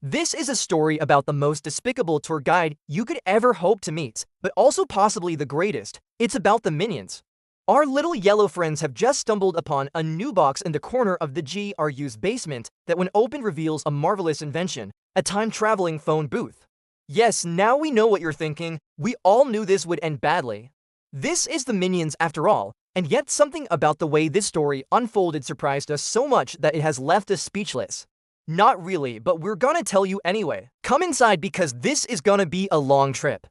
This is a story about the most despicable tour guide you could ever hope to meet, but also possibly the greatest. It's about the Minions. Our little yellow friends have just stumbled upon a new box in the corner of the GRU's basement that when opened reveals a marvelous invention, a time-traveling phone booth. Yes, now we know what you're thinking. We all knew this would end badly. This is the Minions after all, and yet something about the way this story unfolded surprised us so much that it has left us speechless. Not really, but we're gonna tell you anyway. Come inside because this is gonna be a long trip.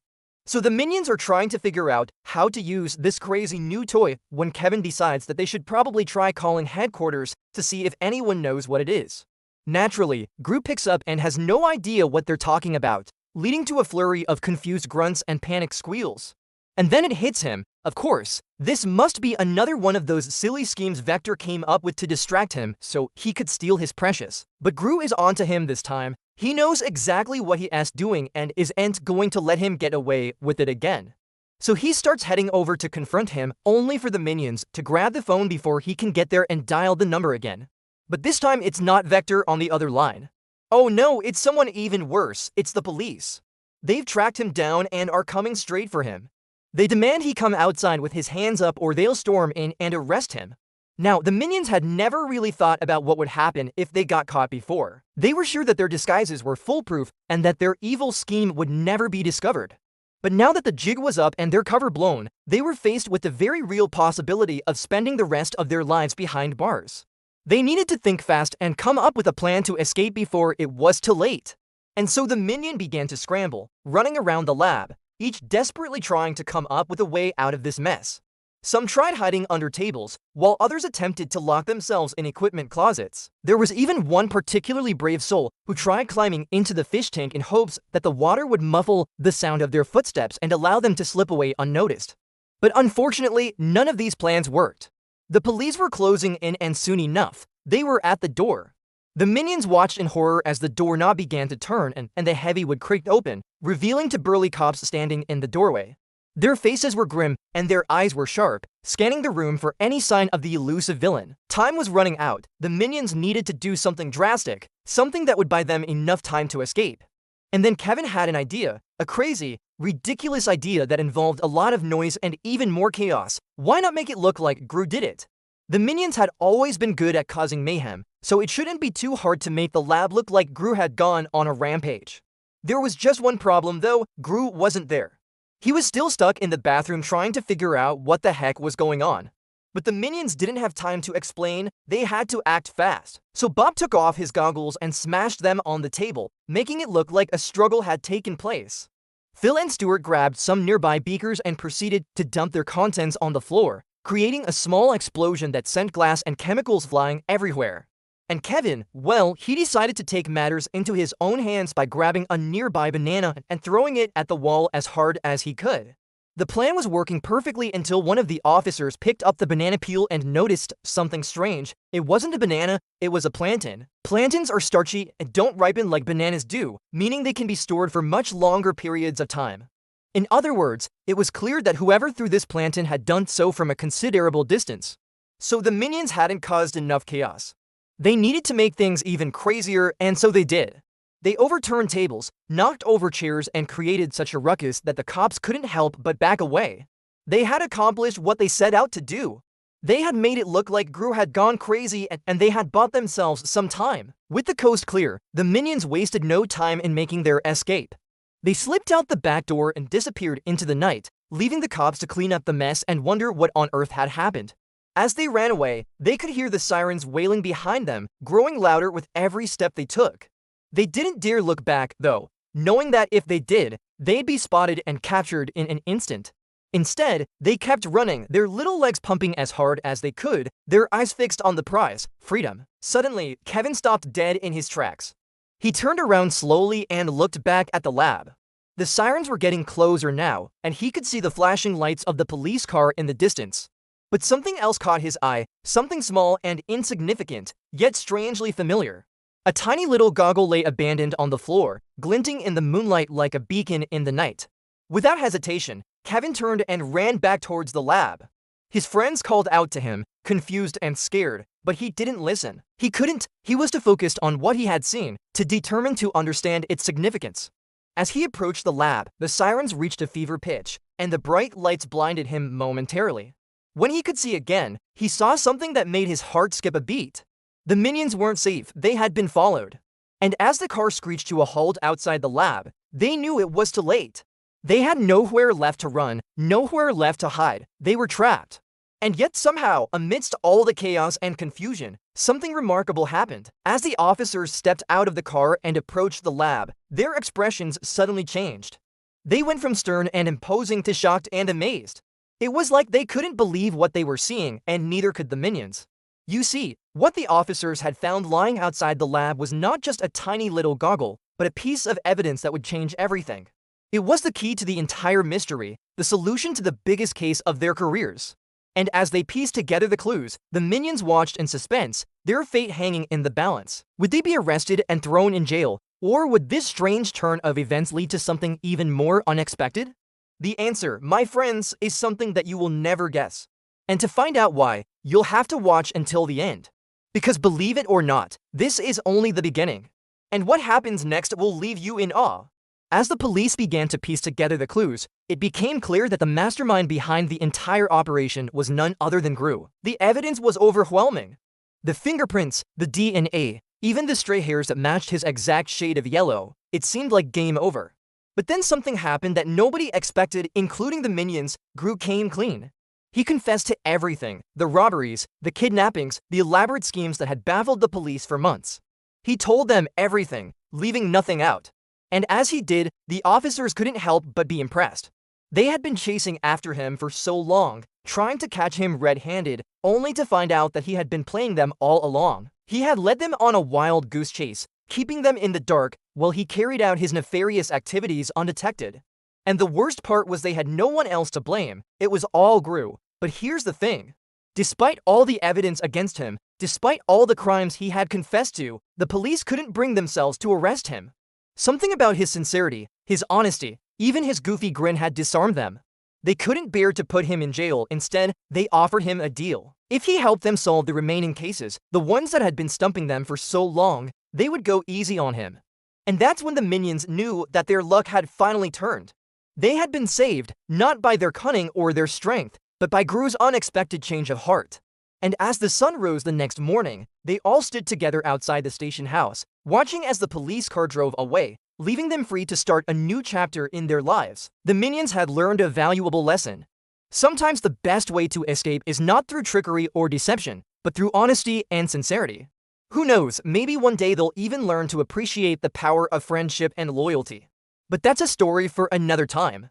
So the Minions are trying to figure out how to use this crazy new toy when Kevin decides that they should probably try calling headquarters to see if anyone knows what it is. Naturally, Gru picks up and has no idea what they're talking about, leading to a flurry of confused grunts and panicked squeals. And then it hits him, of course, this must be another one of those silly schemes Vector came up with to distract him so he could steal his precious. But Gru is onto him this time. He knows exactly what he is doing and isn't going to let him get away with it again. So he starts heading over to confront him, only for the Minions to grab the phone before he can get there and dial the number again. But this time it's not Vector on the other line. Oh no, it's someone even worse, it's the police. They've tracked him down and are coming straight for him. They demand he come outside with his hands up or they'll storm in and arrest him. Now, the Minions had never really thought about what would happen if they got caught before. They were sure that their disguises were foolproof and that their evil scheme would never be discovered. But now that the jig was up and their cover blown, they were faced with the very real possibility of spending the rest of their lives behind bars. They needed to think fast and come up with a plan to escape before it was too late. And so the Minion began to scramble, running around the lab, each desperately trying to come up with a way out of this mess. Some tried hiding under tables, while others attempted to lock themselves in equipment closets. There was even one particularly brave soul who tried climbing into the fish tank in hopes that the water would muffle the sound of their footsteps and allow them to slip away unnoticed. But unfortunately, none of these plans worked. The police were closing in and soon enough, they were at the door. The Minions watched in horror as the doorknob began to turn and the heavy wood creaked open, revealing two burly cops standing in the doorway. Their faces were grim and their eyes were sharp, scanning the room for any sign of the elusive villain. Time was running out. The Minions needed to do something drastic, something that would buy them enough time to escape. And then Kevin had an idea, a crazy, ridiculous idea that involved a lot of noise and even more chaos. Why not make it look like Gru did it? The Minions had always been good at causing mayhem, so it shouldn't be too hard to make the lab look like Gru had gone on a rampage. There was just one problem though, Gru wasn't there. He was still stuck in the bathroom trying to figure out what the heck was going on. But the Minions didn't have time to explain, they had to act fast. So Bob took off his goggles and smashed them on the table, making it look like a struggle had taken place. Phil and Stuart grabbed some nearby beakers and proceeded to dump their contents on the floor, creating a small explosion that sent glass and chemicals flying everywhere. And Kevin, well, he decided to take matters into his own hands by grabbing a nearby banana and throwing it at the wall as hard as he could. The plan was working perfectly until one of the officers picked up the banana peel and noticed something strange. It wasn't a banana, it was a plantain. Plantains are starchy and don't ripen like bananas do, meaning they can be stored for much longer periods of time. In other words, it was clear that whoever threw this plantain had done so from a considerable distance. So the Minions hadn't caused enough chaos. They needed to make things even crazier, and so they did. They overturned tables, knocked over chairs, and created such a ruckus that the cops couldn't help but back away. They had accomplished what they set out to do. They had made it look like Gru had gone crazy and they had bought themselves some time. With the coast clear, the Minions wasted no time in making their escape. They slipped out the back door and disappeared into the night, leaving the cops to clean up the mess and wonder what on earth had happened. As they ran away, they could hear the sirens wailing behind them, growing louder with every step they took. They didn't dare look back, though, knowing that if they did, they'd be spotted and captured in an instant. Instead, they kept running, their little legs pumping as hard as they could, their eyes fixed on the prize, freedom. Suddenly, Kevin stopped dead in his tracks. He turned around slowly and looked back at the lab. The sirens were getting closer now, and he could see the flashing lights of the police car in the distance. But something else caught his eye, something small and insignificant, yet strangely familiar. A tiny little goggle lay abandoned on the floor, glinting in the moonlight like a beacon in the night. Without hesitation, Kevin turned and ran back towards the lab. His friends called out to him, confused and scared, but he didn't listen. He couldn't. He was too focused on what he had seen, to determine to understand its significance. As he approached the lab, the sirens reached a fever pitch, and the bright lights blinded him momentarily. When he could see again, he saw something that made his heart skip a beat. The minions weren't safe, they had been followed. And as the car screeched to a halt outside the lab, they knew it was too late. They had nowhere left to run, nowhere left to hide. They were trapped. And yet somehow, amidst all the chaos and confusion, something remarkable happened. As the officers stepped out of the car and approached the lab, their expressions suddenly changed. They went from stern and imposing to shocked and amazed. It was like they couldn't believe what they were seeing, and neither could the minions. You see, what the officers had found lying outside the lab was not just a tiny little goggle, but a piece of evidence that would change everything. It was the key to the entire mystery, the solution to the biggest case of their careers. And as they pieced together the clues, the minions watched in suspense, their fate hanging in the balance. Would they be arrested and thrown in jail, or would this strange turn of events lead to something even more unexpected? The answer, my friends, is something that you will never guess. And to find out why, you'll have to watch until the end. Because believe it or not, this is only the beginning. And what happens next will leave you in awe. As the police began to piece together the clues, it became clear that the mastermind behind the entire operation was none other than Gru. The evidence was overwhelming. The fingerprints, the DNA, even the stray hairs that matched his exact shade of yellow, it seemed like game over. But then something happened that nobody expected, including the minions. Gru came clean. He confessed to everything, the robberies, the kidnappings, the elaborate schemes that had baffled the police for months. He told them everything, leaving nothing out. And as he did, the officers couldn't help but be impressed. They had been chasing after him for so long, trying to catch him red-handed, only to find out that he had been playing them all along. He had led them on a wild goose chase, keeping them in the dark while he carried out his nefarious activities undetected. And the worst part was they had no one else to blame. It was all Gru. But here's the thing. Despite all the evidence against him, despite all the crimes he had confessed to, the police couldn't bring themselves to arrest him. Something about his sincerity, his honesty, even his goofy grin had disarmed them. They couldn't bear to put him in jail. Instead, they offered him a deal. If he helped them solve the remaining cases, the ones that had been stumping them for so long, they would go easy on him. And that's when the minions knew that their luck had finally turned. They had been saved, not by their cunning or their strength, but by Gru's unexpected change of heart. And as the sun rose the next morning, they all stood together outside the station house, watching as the police car drove away, leaving them free to start a new chapter in their lives. The minions had learned a valuable lesson. Sometimes the best way to escape is not through trickery or deception, but through honesty and sincerity. Who knows, maybe one day they'll even learn to appreciate the power of friendship and loyalty. But that's a story for another time.